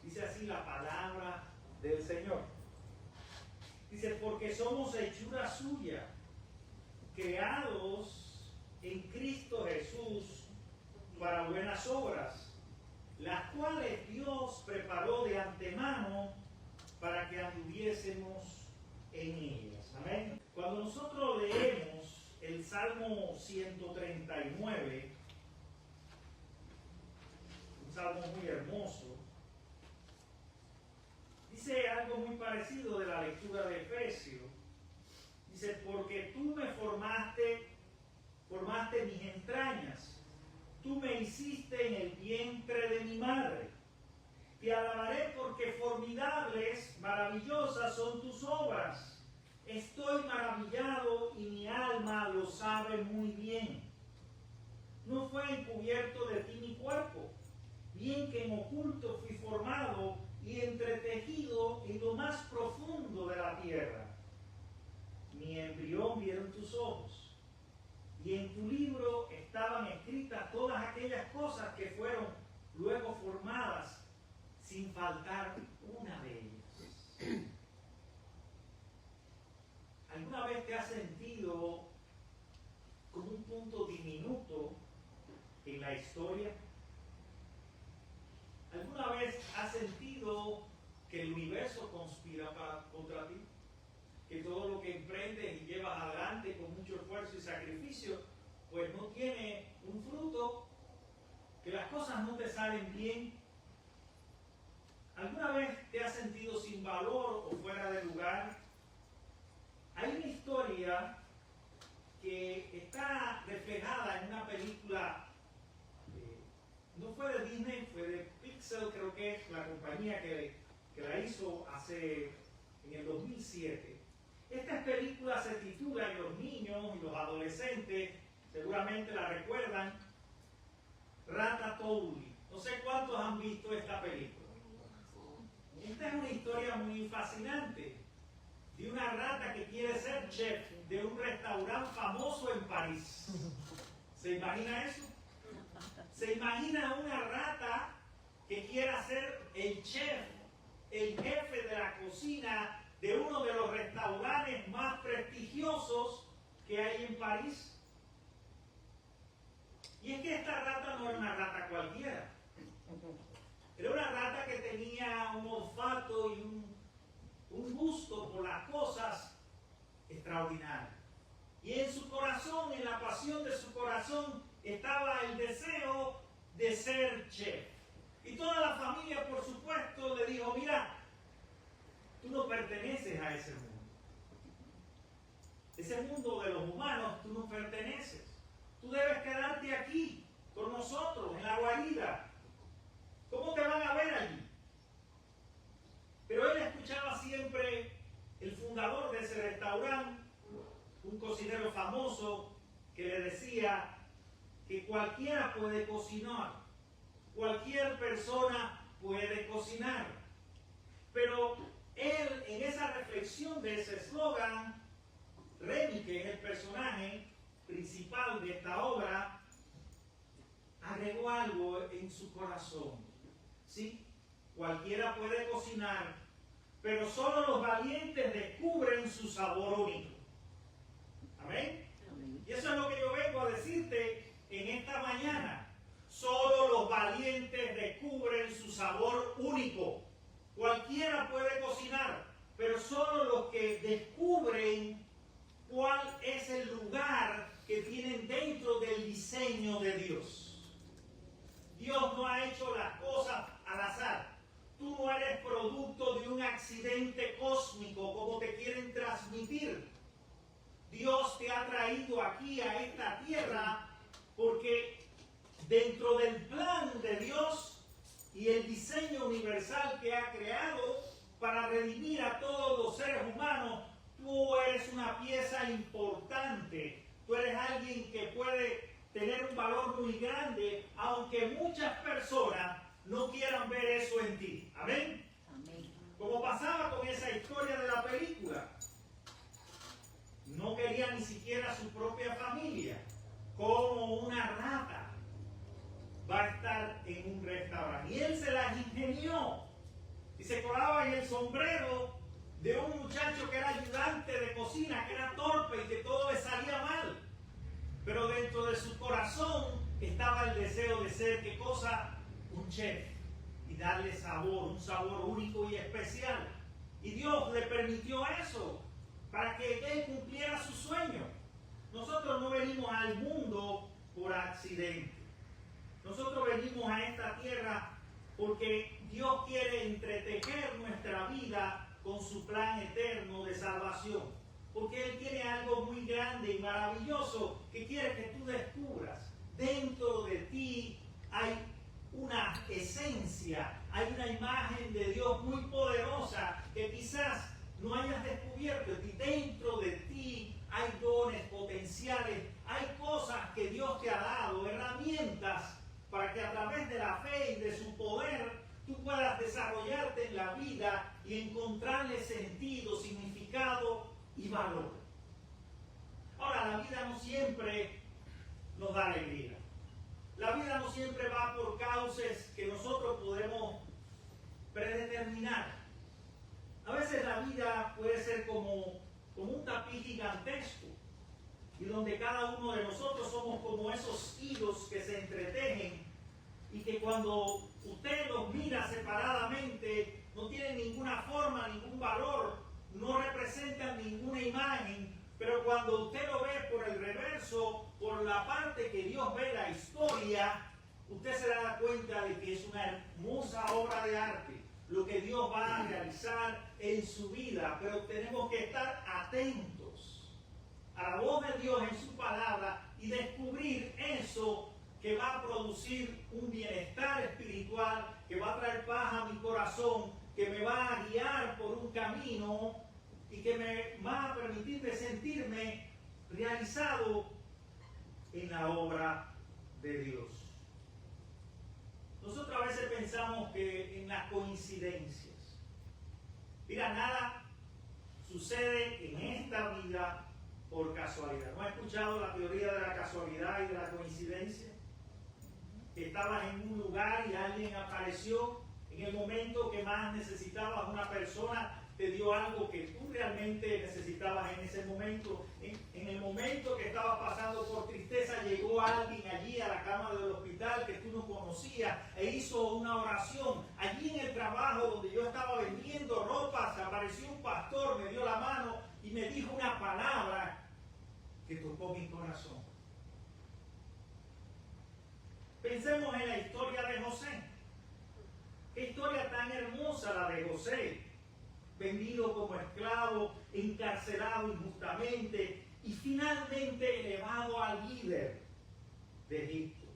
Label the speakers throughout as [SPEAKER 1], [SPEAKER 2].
[SPEAKER 1] Dice así la palabra del Señor. Dice, porque somos hechura suya, creados en Cristo Jesús para buenas obras, las cuales Dios preparó de antemano para que anduviésemos en ellas. Amén. Cuando nosotros leemos el Salmo 139, un salmo muy hermoso, dice algo muy parecido de la lectura de Efesios. Dice, porque tú me formaste mis entrañas, tú me hiciste en el vientre de mi madre. Te alabaré porque formidables, maravillosas son tus obras. Estoy maravillado y mi alma lo sabe muy bien. No fue encubierto de ti mi cuerpo, bien que en oculto fui formado y entretejido en lo más profundo de la tierra. Mi embrión vieron tus ojos, y en tu libro estaban escritas todas aquellas cosas que fueron luego formadas, sin faltar una de ellas. ¿Alguna vez te has sentido como un punto diminuto en la historia? ¿Alguna vez has sentido que el universo conspira contra ti? Que todo lo que emprendes y llevas adelante con mucho esfuerzo y sacrificio, pues no tiene un fruto, que las cosas no te salen bien. ¿Alguna vez te has sentido sin valor o fuera de lugar? Hay una historia que está reflejada en una película, no fue de Disney, fue de Pixar, creo que es la compañía que la hizo en el 2007. Esta película se titula, y los niños y los adolescentes seguramente la recuerdan, Ratatouille. No sé cuántos han visto esta película. Esta es una historia muy fascinante de una rata que quiere ser chef de un restaurante famoso en París. ¿Se imagina eso? ¿Se imagina una rata que quiera ser el chef, el jefe de la cocina de uno de los restaurantes más prestigiosos que hay en París? Y es que esta rata no era una rata cualquiera. Era una rata que tenía un olfato y un gusto por las cosas extraordinarias. Y en su corazón, en la pasión de su corazón, estaba el deseo de ser chef. Y toda la familia, por supuesto, le dijo, mira, tú no perteneces a ese mundo. Ese mundo de los humanos, tú no perteneces. Tú debes quedarte aquí, con nosotros, en la guarida. ¿Cómo te van a ver allí? Pero él escuchaba siempre el fundador de ese restaurante, un cocinero famoso, que le decía que cualquiera puede cocinar, cualquier persona puede cocinar. Pero él, en esa reflexión de ese eslogan, Remy, que es el personaje principal de esta obra, agregó algo en su corazón. ¿Sí? Cualquiera puede cocinar, pero solo los valientes descubren su sabor único. ¿Amén? Amén. Y eso es lo que yo vengo a decirte en esta mañana. Solo los valientes descubren su sabor único. Cualquiera puede cocinar, pero solo los que descubren cuál es el lugar que tienen dentro del diseño de Dios. Dios no ha hecho las cosas al azar. Tú no eres producto de un accidente cósmico como te quieren transmitir. Dios te ha traído aquí a esta tierra porque dentro del plan de Dios y el diseño universal que ha creado para redimir a todos los seres humanos, tú eres una pieza importante. Tú eres alguien que puede tener un valor muy grande, aunque muchas personas no quieran ver eso en ti. ¿Amén? Amén. Como pasaba con esa historia de la película. No quería ni siquiera su propia familia. Como una rata va a estar en un restaurante. Y él se las ingenió y se colaba en el sombrero de un muchacho que era ayudante de cocina, que era torpe y que todo le salía mal. Pero dentro de su corazón estaba el deseo de ser, ¿qué cosa? Un chef, y darle sabor, un sabor único y especial. Y Dios le permitió eso para que él cumpliera su sueño. Nosotros no venimos al mundo por accidente. Nosotros venimos a esta tierra porque Dios quiere entretejer nuestra vida con su plan eterno de salvación. Porque Él tiene algo muy grande y maravilloso que quiere que tú descubras. Dentro de ti hay una esencia, hay una imagen de Dios muy poderosa que quizás no hayas descubierto. Y dentro de ti hay dones potenciales, hay cosas que Dios te ha dado, herramientas para que a través de la fe y de su poder tú puedas desarrollarte en la vida y encontrarle sentido, significado y valor. Ahora, la vida no siempre nos da alegría. La vida no siempre va por causas que nosotros podemos predeterminar. A veces la vida puede ser como un tapiz gigantesco y donde cada uno de nosotros somos como esos hilos que se entretejen y que cuando usted los mira separadamente no tienen ninguna forma, ningún valor, no representan ninguna imagen, pero cuando usted lo ve por el reverso, por la parte que Dios ve la historia, usted se da cuenta de que es una hermosa obra de arte lo que Dios va a realizar en su vida, pero tenemos que estar atentos a la voz de Dios en su palabra y descubrir eso que va a producir un bienestar espiritual, que va a traer paz a mi corazón, que me va a guiar por un camino y que me va a permitir sentirme realizado en la obra de Dios. Nosotros a veces pensamos que en las coincidencias. Mira, nada sucede en esta vida por casualidad. ¿No has escuchado la teoría de la casualidad y de la coincidencia? Que estabas en un lugar y alguien apareció en el momento que más necesitabas, una persona te dio algo que tú realmente necesitabas en ese momento. En el momento que estabas pasando por tristeza, llegó alguien allí a la cama del hospital que tú no conocías e hizo una oración. Allí en el trabajo donde yo estaba vendiendo ropa, se apareció un pastor, me dio la mano y me dijo una palabra que tocó mi corazón. Pensemos en la historia de José. Qué historia tan hermosa la de José. Vendido como esclavo, encarcelado injustamente y finalmente elevado al líder de Egipto.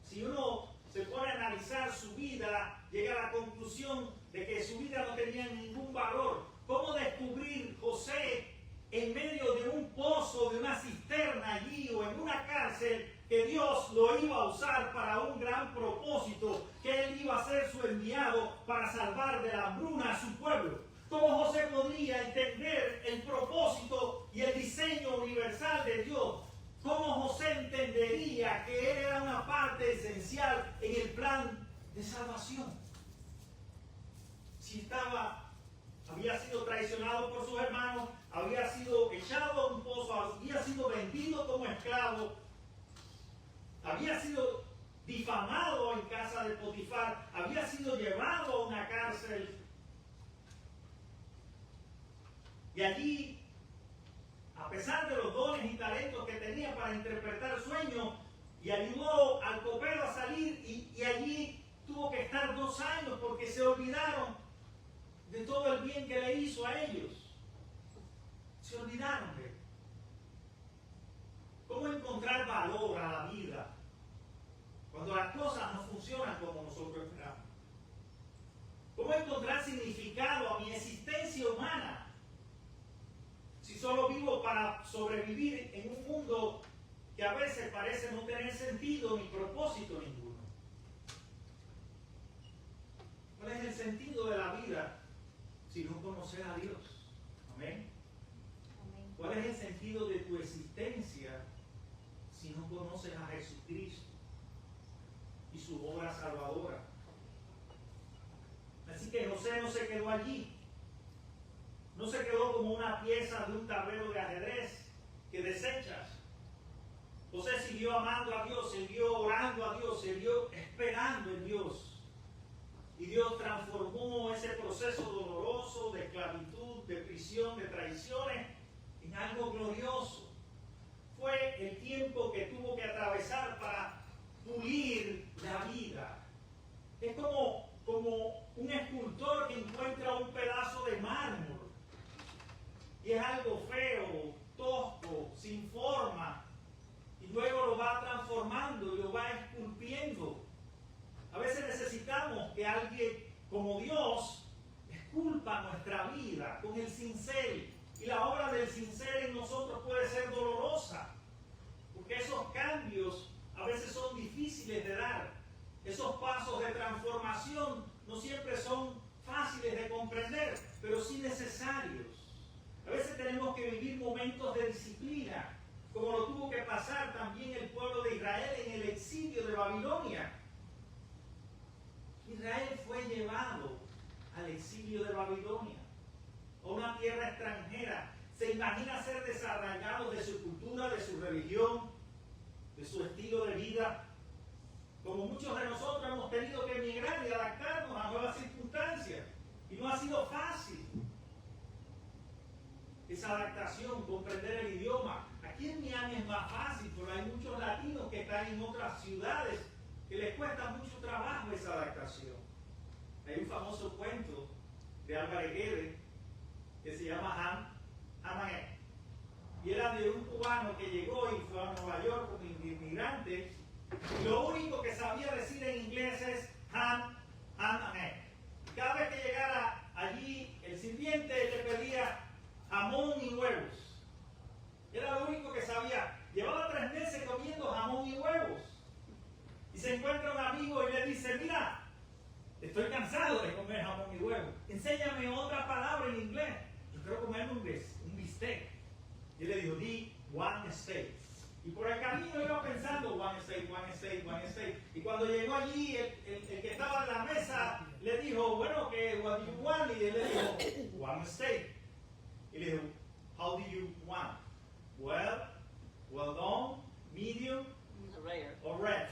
[SPEAKER 1] Si uno se pone a analizar su vida, llega a la conclusión de que su vida no tenía ningún valor. ¿Cómo descubrir José en medio de un pozo, de una cisterna allí o en una cárcel, que Dios lo iba a usar para un gran propósito, que Él iba a ser su enviado para salvar de la hambruna a su pueblo? ¿Cómo José podría entender el propósito y el diseño universal de Dios? ¿Cómo José entendería que Él era una parte esencial en el plan de salvación? Si había sido traicionado por sus hermanos, había sido echado a un pozo, había sido vendido como esclavo, había sido difamado en casa de Potifar, había sido llevado a una cárcel. Y allí, a pesar de los dones y talentos que tenía para interpretar sueños, y ayudó al copero a salir, y allí tuvo que estar 2 años porque se olvidaron de todo el bien que le hizo a ellos. Se olvidaron de él. ¿Cómo encontrar valor a la vida cuando las cosas no funcionan como nosotros esperamos? ¿Cómo encontrar significado a mi existencia humana si solo vivo para sobrevivir en un mundo que a veces parece no tener sentido ni propósito ninguno? ¿Cuál es el sentido de la vida si no conoces a Dios? Amén. ¿Cuál es el sentido de tu existencia si no conoces a Jesucristo y su obra salvadora? Así que José no se quedó allí. No se quedó como una pieza de un tablero de ajedrez que desechas. José siguió amando a Dios, siguió orando a Dios, siguió esperando en Dios. Y Dios transformó ese proceso doloroso de esclavitud, de prisión, de traiciones, en algo glorioso. Fue el tiempo que tuvo que atravesar para pulir la vida. Es como un escultor que encuentra un pedazo de mármol y es algo feo, tosco, sin forma, y luego lo va transformando y lo va esculpiendo. A veces necesitamos que alguien como Dios esculpa nuestra vida con el cincel, y la obra del cincel en nosotros puede ser dolorosa, porque esos cambios a veces son difíciles de dar. Esos pasos de transformación no siempre son fáciles de comprender, pero sí necesarios. A veces tenemos que vivir momentos de disciplina, como lo tuvo que pasar también el pueblo de Israel en el exilio de Babilonia. Israel fue llevado al exilio de Babilonia, a una tierra extranjera. Se imagina ser desarraigados de su cultura, de su religión, de su estilo de vida. Como muchos de nosotros hemos tenido que emigrar y adaptarnos a nuevas circunstancias. Y no ha sido fácil esa adaptación, comprender el idioma. Aquí en Miami es más fácil, pero hay muchos latinos que están en otras ciudades que les cuesta mucho trabajo esa adaptación. Hay un famoso cuento de Álvarez Guedes que se llama Ham and Egg. Y era de un cubano que llegó y fue a Nueva York como inmigrante. Y lo único que sabía decir en inglés es ham and egg. Y cada vez que llegara allí, el sirviente le pedía jamón y huevos. Era lo único que sabía. Llevaba 3 meses comiendo jamón y huevos. Y se encuentra un amigo y le dice: mira, estoy cansado de comer jamón y huevos. Enséñame otra palabra en inglés. Yo quiero comerme un bistec. Y él le dijo: di one steak. Y por el camino iba pensando, one steak, one steak, one steak. Y cuando llegó allí, el que estaba en la mesa le dijo: bueno, que what do you want? Y él le dijo: one steak. Y le dijo: how do you want? Well done, medium, or red.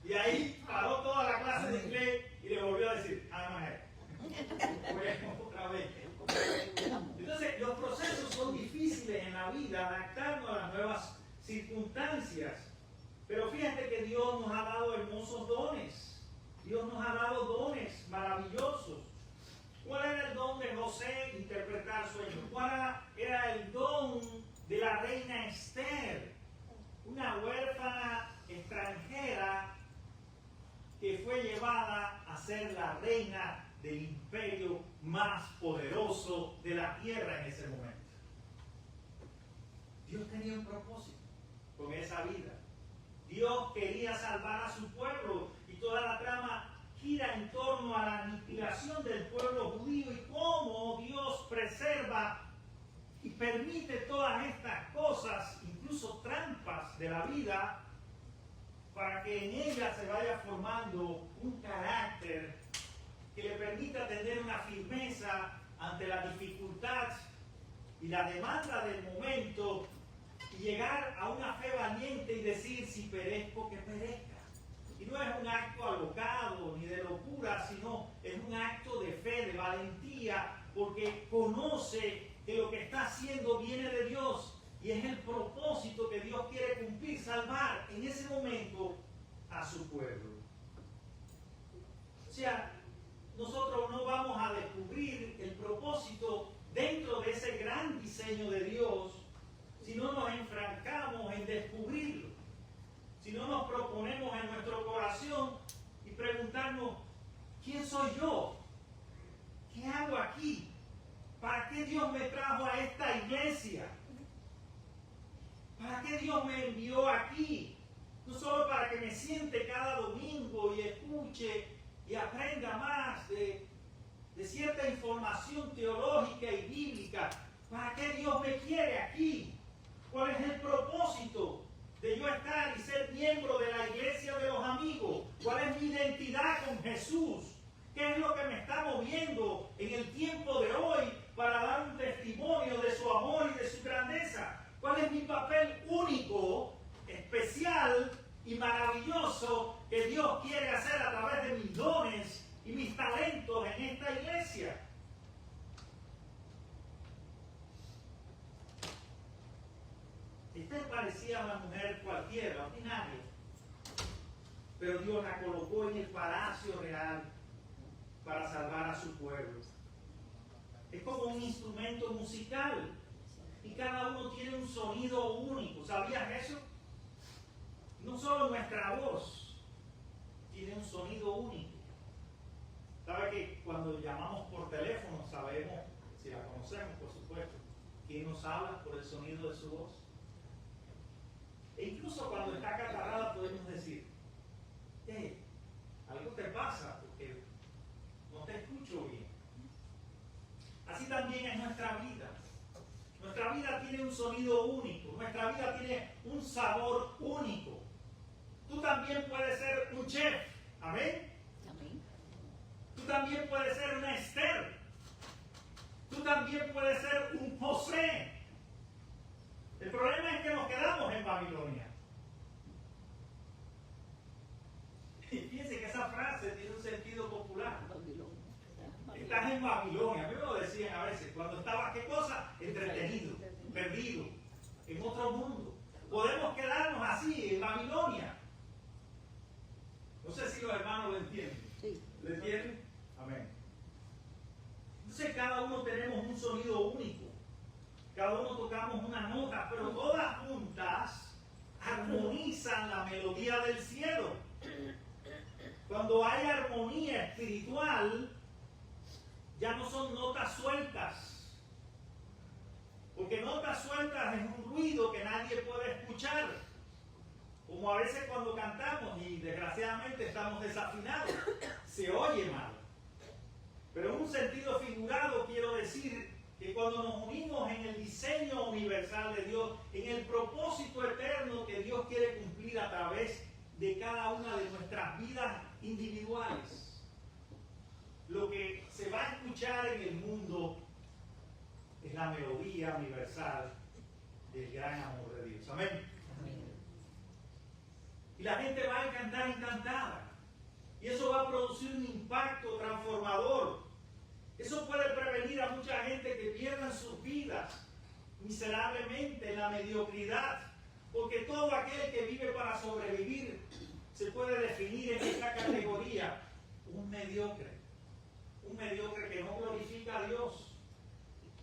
[SPEAKER 1] Y ahí paró toda la clase de inglés y le volvió a decir: ham and egg. Otra vez. Entonces, los procesos son difíciles en la vida, adaptarnos a las nuevas circunstancias. Pero fíjate que Dios nos ha dado hermosos dones. Dios nos ha dado dones maravillosos. ¿Cuál era el don de José? Interpretar sueños. ¿Cuál era el don de la reina Esther? Una huérfana extranjera que fue llevada a ser la reina del imperio más poderoso de la tierra en ese momento. Dios tenía un propósito con esa vida. Dios quería salvar a su pueblo, y toda la trama gira en torno a la aniquilación del pueblo judío y cómo Dios preserva y permite todas estas cosas, incluso trampas de la vida, para que en ella se vaya formando un carácter que le permita tener una firmeza ante la dificultad y la demanda del momento, y llegar a una fe valiente y decir: si perezco, que perezca. Y no es un acto alocado ni de locura, sino es un acto de fe, de valentía, porque conoce que lo que está haciendo viene de Dios y es el propósito que Dios quiere cumplir, salvar en ese momento a su pueblo. O sea, nosotros no vamos a descubrir el propósito dentro de ese gran diseño de Dios si no nos enfrancamos en descubrirlo, si no nos proponemos en nuestro corazón y preguntarnos: ¿quién soy yo? ¿Qué hago aquí? ¿Para qué Dios me trajo a esta iglesia? ¿Para qué Dios me envió aquí? No solo para que me siente cada domingo y escuche y aprenda más de cierta información teológica y bíblica. ¿Para qué Dios me quiere aquí? ¿Cuál es el propósito de yo estar y ser miembro de la iglesia de los amigos? ¿Cuál es mi identidad con Jesús? ¿Qué es lo que me está moviendo en el tiempo de hoy para dar un testimonio de su amor y de su grandeza? ¿Cuál es mi papel único, especial y maravilloso que Dios quiere hacer a través de mis dones y mis talentos en esta iglesia? Esta parecía una mujer cualquiera, ordinaria, pero Dios la colocó en el palacio real para salvar a su pueblo. Es como un instrumento musical y cada uno tiene un sonido único. ¿Sabías eso? No solo nuestra voz tiene un sonido único. ¿Sabe que cuando llamamos por teléfono sabemos, si la conocemos por supuesto, quién nos habla por el sonido de su voz? E incluso cuando está catarrada podemos decir, algo te pasa porque no te escucho bien. Así también es nuestra vida. Nuestra vida tiene un sonido único, nuestra vida tiene un sabor único. Tú también puedes ser un chef, ¿amén? Amén. Tú también puedes ser una Esther. Tú también puedes ser un José. El problema es que nos quedamos en Babilonia. Y fíjense que esa frase tiene un sentido popular. Estás en Babilonia. A mí me lo decían a veces. Cuando estaba, ¿qué cosa? Entretenido, perdido, en otro mundo. Podemos quedarnos así, en Babilonia. No sé si los hermanos lo entienden. Sí. ¿Lo entienden? Amén. Entonces cada uno tenemos un sonido único. Cada uno tocamos una nota, pero todas juntas armonizan la melodía del cielo. Cuando hay armonía espiritual, ya no son notas sueltas. Porque notas sueltas es un ruido que nadie puede escuchar. Como a veces cuando cantamos y desgraciadamente estamos desafinados, se oye mal. Pero en un sentido figurado quiero decir que cuando nos unimos en el diseño universal de Dios, en el propósito eterno que Dios quiere cumplir a través de cada una de nuestras vidas individuales, lo que se va a escuchar en el mundo es la melodía universal del gran amor de Dios. Amén. Amén. Y la gente va a cantar encantada. Y eso va a producir un impacto transformador. Eso puede prevenir a mucha gente que pierdan sus vidas miserablemente en la mediocridad. Porque todo aquel que vive para sobrevivir se puede definir en esta categoría: un mediocre. Un mediocre que no glorifica a Dios,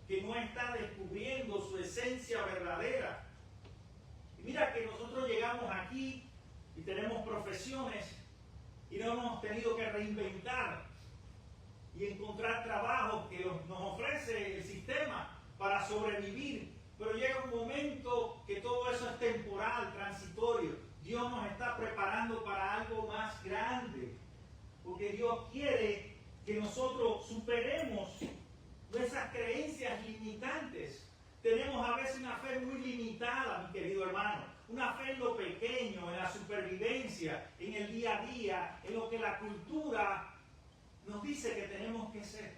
[SPEAKER 1] que no está descubriendo su esencia verdadera. Y mira que nosotros llegamos aquí y tenemos profesiones y no hemos tenido que reinventar y encontrar trabajos que nos ofrece el sistema para sobrevivir. Pero llega un momento que todo eso es temporal, transitorio. Dios nos está preparando para algo más grande, porque Dios quiere que nosotros superemos nuestras creencias limitantes. Tenemos a veces una fe muy limitada, mi querido hermano. Una fe en lo pequeño, en la supervivencia, en el día a día, en lo que la cultura nos dice que tenemos que ser.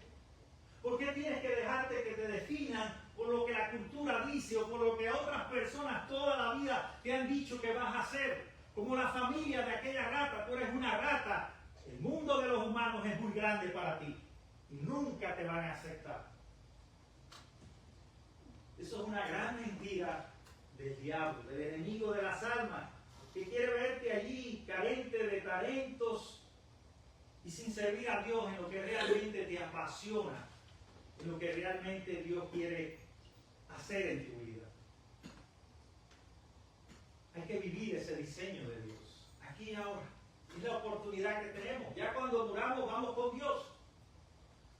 [SPEAKER 1] ¿Por qué tienes que dejarte que te definan por lo que la cultura dice o por lo que otras personas toda la vida te han dicho que vas a hacer? Como la familia de aquella rata, tú eres una rata. El mundo de los humanos es muy grande para ti y nunca te van a aceptar. Eso es una gran mentira del diablo, del enemigo de las almas, que quiere verte allí carente de talentos y sin servir a Dios en lo que realmente te apasiona, en lo que realmente Dios quiere hacer en tu vida. Hay que vivir ese diseño de Dios, aquí y ahora. Es la oportunidad que tenemos. Ya cuando muramos vamos con Dios.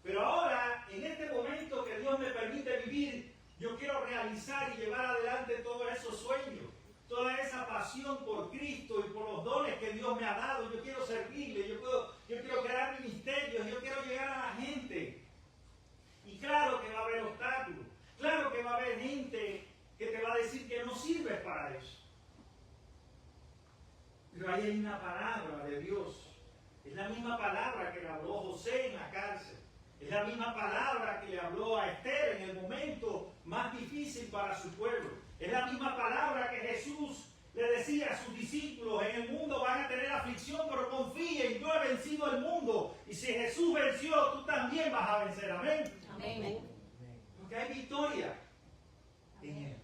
[SPEAKER 1] Pero ahora, en este momento que Dios me permite vivir, yo quiero realizar y llevar adelante todos esos sueños, toda esa pasión por Cristo y por los dones que Dios me ha dado. Yo quiero servirle, yo quiero crear ministerios, yo quiero llegar a la gente. Y claro que va a haber obstáculos, claro que va a haber gente que te va a decir que no sirves para eso. Pero ahí hay una palabra de Dios, es la misma palabra que le habló a José en la cárcel. Es la misma palabra que le habló a Esther en el momento más difícil para su pueblo. Es la misma palabra que Jesús le decía a sus discípulos: en el mundo van a tener aflicción, pero confíen, yo he vencido el mundo. Y si Jesús venció, tú también vas a vencer. Amén.
[SPEAKER 2] Amén.
[SPEAKER 1] Porque hay victoria en Él.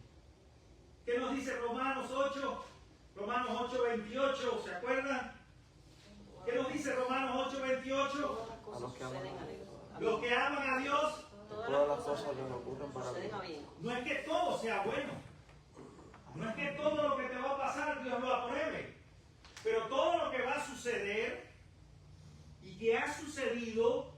[SPEAKER 1] ¿Qué nos dice Romanos 8? Romanos 8:28, ¿se acuerdan? ¿Qué nos dice Romanos 8:28? Los que aman a Dios,
[SPEAKER 2] todas las cosas les ocurren para bien.
[SPEAKER 1] No es que todo sea bueno. No es que todo lo que te va a pasar Dios lo apruebe. Pero todo lo que va a suceder y que ha sucedido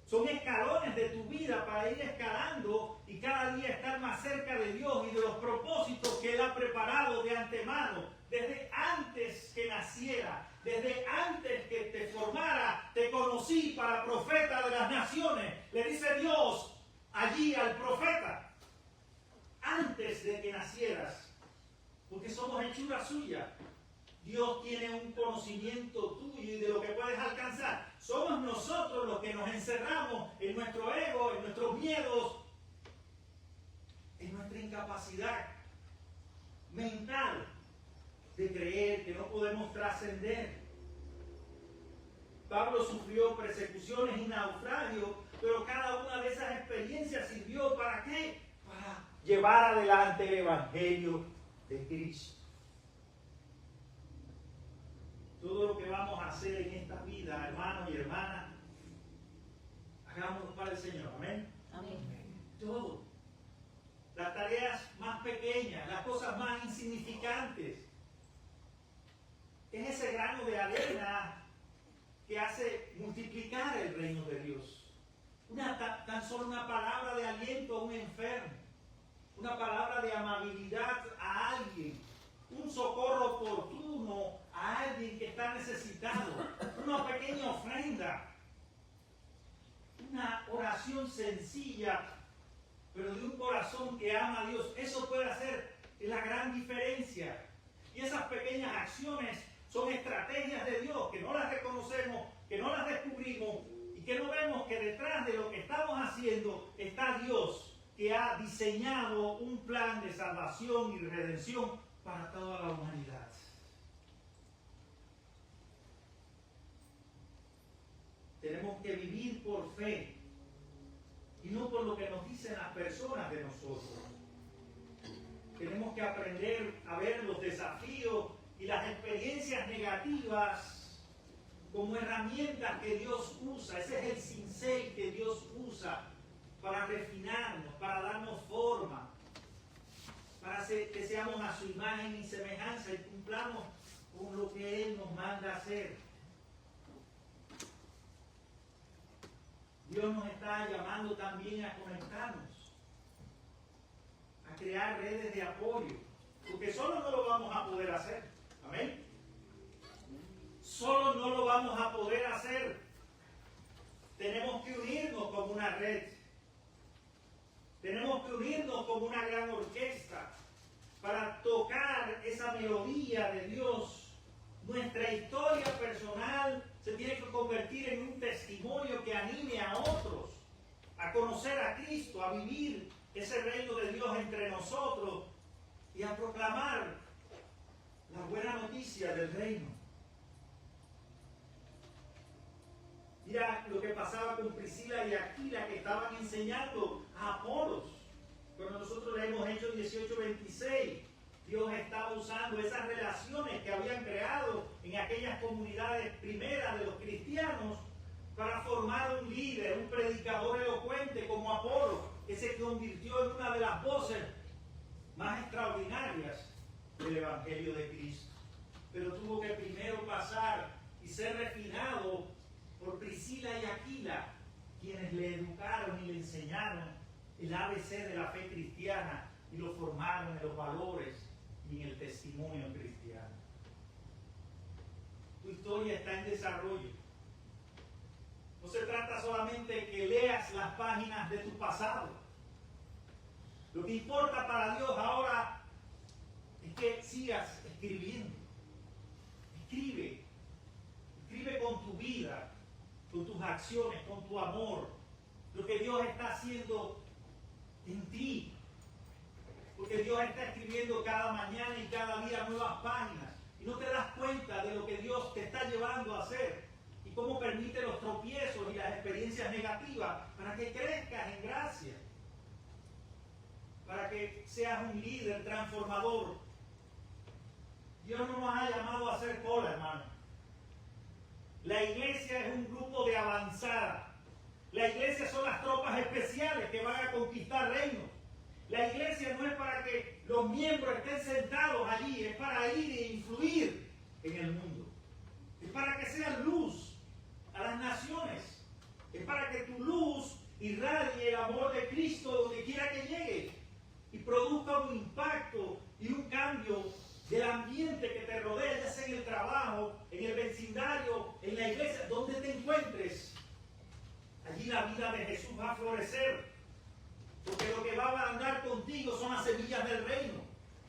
[SPEAKER 1] son escalones de tu vida para ir escalando y cada día estar más cerca de Dios y de los propósitos que Él ha preparado de antemano, desde antes que naciera, desde antes que te formara, te conocí para profeta de las naciones. Le dice Dios allí al profeta, antes de que nacieras, porque somos hechura suya. Dios tiene un conocimiento tuyo y de lo que puedes alcanzar. Somos nosotros los que nos encerramos en nuestro ego, en nuestros miedos, en nuestra incapacidad mental de creer que no podemos trascender. Pablo sufrió persecuciones y naufragios, pero cada una de esas experiencias sirvió ¿para qué? Para llevar adelante el Evangelio de Cristo. Todo lo que vamos a hacer en esta vida, hermanos y hermanas, hagámoslo para el Señor. Amén.
[SPEAKER 2] Amén.
[SPEAKER 1] Todo. Las tareas más pequeñas, las cosas más insignificantes. Es ese grano de arena que hace multiplicar el reino de Dios. Tan solo una palabra de aliento a un enfermo, una palabra de amabilidad a alguien, un socorro oportuno a alguien que está necesitado, una pequeña ofrenda, una oración sencilla, pero de un corazón que ama a Dios. Eso puede hacer la gran diferencia. Y esas pequeñas acciones son estrategias de Dios que no las reconocemos, que no las descubrimos y que no vemos que detrás de lo que estamos haciendo está Dios, que ha diseñado un plan de salvación y redención para toda la humanidad. Tenemos que vivir por fe y no por lo que nos dicen las personas de nosotros. Tenemos que aprender a ver los desafíos y las experiencias negativas como herramientas que Dios usa. Ese es el cincel que Dios usa para refinarnos, para darnos forma, para que seamos a su imagen y semejanza y cumplamos con lo que Él nos manda a hacer. Dios nos está llamando también a conectarnos, a crear redes de apoyo, porque solo no lo vamos a poder hacer. Amén. Solo no lo vamos a poder hacer. Tenemos que unirnos como una red. Tenemos que unirnos como una gran orquesta para tocar esa melodía de Dios. Nuestra historia personal se tiene que convertir en un testimonio que anime a otros a conocer a Cristo, a vivir ese reino de Dios entre nosotros y a proclamar la buena noticia del reino. Mira lo que pasaba con Priscila y Aquila, que estaban enseñando a Apolos. Cuando nosotros leemos Hechos 18:26, Dios estaba usando esas relaciones que habían creado en aquellas comunidades primeras de los cristianos para formar un líder, un predicador elocuente como Apolos, que se convirtió en una de las voces más extraordinarias del Evangelio de Cristo. Pero tuvo que primero pasar y ser refinado por Priscila y Aquila, quienes le educaron y le enseñaron el ABC de la fe cristiana y lo formaron en los valores y en el testimonio cristiano. Tu historia está en desarrollo. No se trata solamente de que leas las páginas de tu pasado. Lo que importa para Dios ahora es que sigas escribiendo. Escribe con tu vida. con tus acciones, con tu amor, lo que Dios está haciendo en ti. Porque Dios está escribiendo cada mañana y cada día nuevas páginas. Y no te das cuenta de lo que Dios te está llevando a hacer. Y cómo permite los tropiezos y las experiencias negativas para que crezcas en gracia. Para que seas un líder transformador. Dios no nos ha llamado a hacer cola, hermano. La iglesia es un grupo de avanzada. La iglesia son las tropas especiales que van a conquistar reinos. La iglesia no es para que los miembros estén sentados allí, es para ir e influir en el mundo. Es para que sean luz a las naciones. Es para que tu luz irradie el amor de Cristo donde quiera que llegue y produzca un impacto y un cambio del ambiente que te rodea, ya sea en el trabajo, en el vecindario, en la iglesia, donde te encuentres. Allí la vida de Jesús va a florecer. Porque lo que va a andar contigo son las semillas del reino.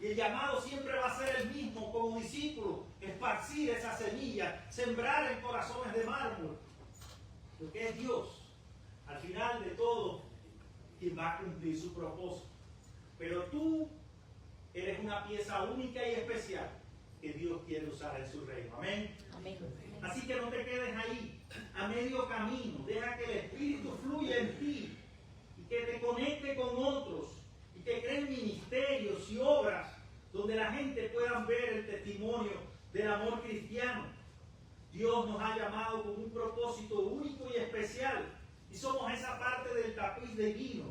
[SPEAKER 1] Y el llamado siempre va a ser el mismo como discípulo. Esparcir esa semilla, sembrar en corazones de mármol. Lo que es Dios. Al final de todo, quien va a cumplir su propósito. Pero tú eres una pieza única y especial que Dios quiere usar en su reino. Amén.
[SPEAKER 3] Amén.
[SPEAKER 1] Así que no te quedes ahí, a medio camino. Deja que el Espíritu fluya en ti. Que te conecte con otros y que creen ministerios y obras donde la gente pueda ver el testimonio del amor cristiano. Dios nos ha llamado con un propósito único y especial y somos esa parte del tapiz divino.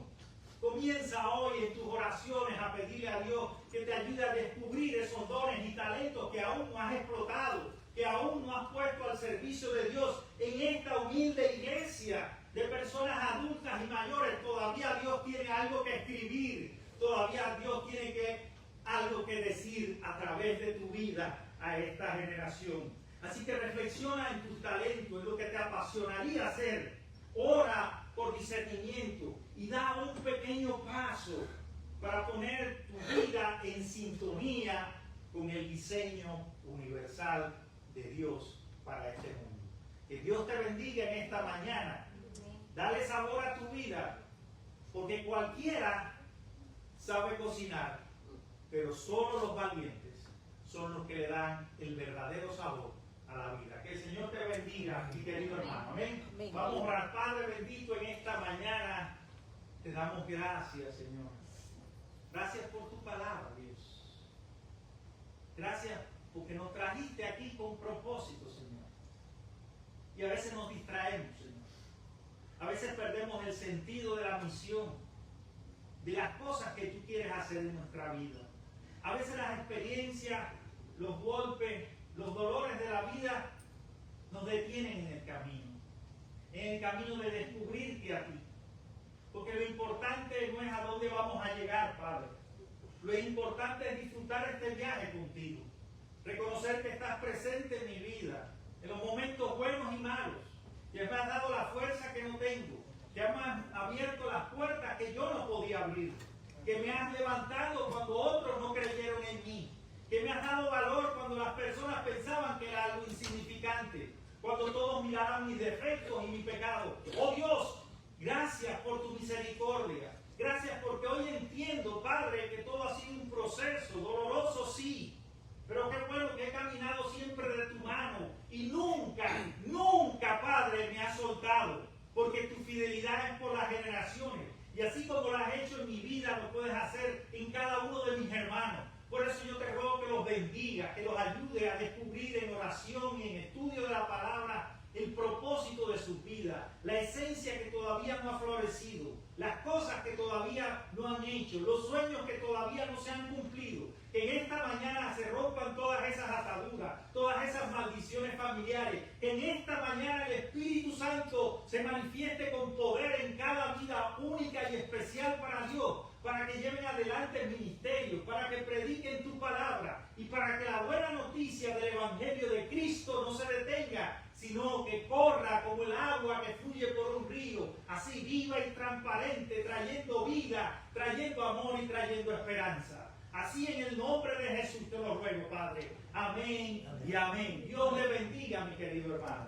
[SPEAKER 1] Comienza hoy en tus oraciones a pedirle a Dios que te ayude a descubrir esos dones y talentos que aún no has explotado, que aún no has puesto al servicio de Dios en esta humilde iglesia de personas adultas y mayores. Todavía Dios tiene algo que escribir, todavía Dios tiene algo que decir a través de tu vida a esta generación. Así que reflexiona en tus talentos, en lo que te apasionaría hacer. Ora por discernimiento y da un pequeño paso para poner tu vida en sintonía con el diseño universal de Dios para este mundo. Que Dios te bendiga en esta mañana. Dale sabor a tu vida, porque cualquiera sabe cocinar, pero solo los valientes son los que le dan el verdadero sabor a la vida. Que el Señor te bendiga, mi querido hermano. Amén. Vamos a orar. Padre bendito, en esta mañana te damos gracias, Señor. Gracias por tu palabra, Dios. Gracias porque nos trajiste aquí con propósito, Señor. Y a veces nos distraemos, Señor. A veces perdemos el sentido de la misión, de las cosas que tú quieres hacer en nuestra vida. A veces las experiencias, los golpes, los dolores de la vida nos detienen en el camino de descubrirte a ti. Porque lo importante no es a dónde vamos a llegar, Padre. Lo importante es disfrutar este viaje contigo. Reconocer que estás presente en mi vida, en los momentos buenos y malos. Que me has dado la fuerza que no tengo, que me has abierto las puertas que yo no podía abrir, que me has levantado cuando otros no creyeron en mí, que me has dado valor cuando las personas pensaban que era algo insignificante, cuando todos miraban mis defectos y mi pecado. Oh Dios, gracias por tu misericordia, gracias porque hoy entiendo, Padre, que todo ha sido un proceso, doloroso sí, pero qué bueno que he caminado siempre de tu mano y nunca, Padre, me has soltado, porque tu fidelidad es por las generaciones. Y así como lo has hecho en mi vida, lo puedes hacer en cada uno de mis hermanos. Por eso yo te ruego que los bendiga, que los ayude a descubrir en oración y en estudio de la palabra el propósito de su vida, la esencia que todavía no ha florecido, las cosas que todavía no han hecho, los sueños que todavía no se han cumplido. Que en esta mañana se rompan todas esas ataduras, todas esas maldiciones familiares. Que en esta mañana el Espíritu Santo se manifieste con poder en cada vida única y especial para Dios, para que lleven adelante el ministerio, para que prediquen tu palabra y para que la buena noticia del Evangelio de Cristo no se detenga, sino que corra como el agua que fluye por un río, así viva y transparente, trayendo vida, trayendo amor y trayendo esperanza. Así en el nombre de Jesús te lo ruego, Padre. Amén y amén. Dios le bendiga, mi querido hermano.